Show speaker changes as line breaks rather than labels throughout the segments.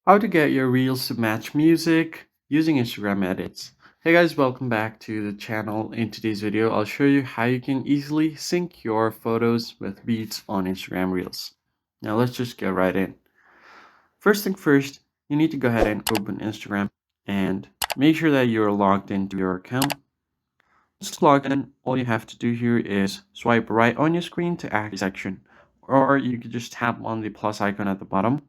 How to get your reels to match music using Instagram edits. Hey guys, welcome back to the channel. In today's video, I'll show you how you can easily sync your photos with beats on Instagram Reels. Now let's just get right in. First thing first, you need to go ahead and open Instagram and make sure that you're logged into your account. Once logged in, all you have to do here is swipe right on your screen to activate section, or you could just tap on the plus icon at the bottom.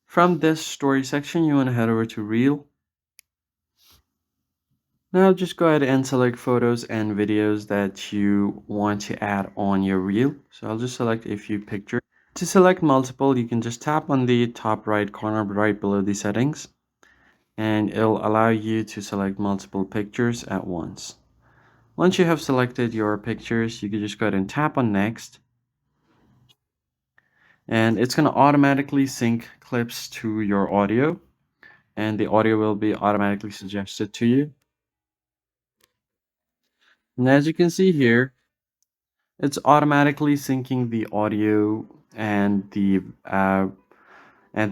From this story section, you want to head over to Reel. Now just go ahead and select photos and videos that you want to add on your reel. So I'll just select a few pictures. To select multiple, you can just tap on the top right corner right below the settings, and it'll allow you to select multiple pictures at once. Once you have selected your pictures, you can just go ahead and tap on next, and it's going to automatically sync clips to your audio, and the audio will be automatically suggested to you. And as you can see here, it's automatically syncing the audio and the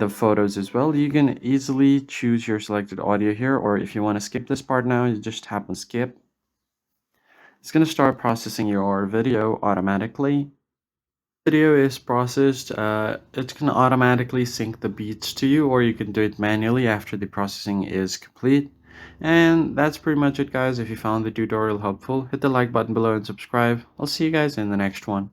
photos as well. You can easily choose your selected audio here, or if you want to skip this part now, you just tap on skip. It's going to start processing your video automatically. Video is processed, it can automatically sync the beats to you, or you can do it manually after the processing is complete. And that's pretty much it, guys. If you found the tutorial helpful, hit the like button below and subscribe. I'll see you guys in the next one.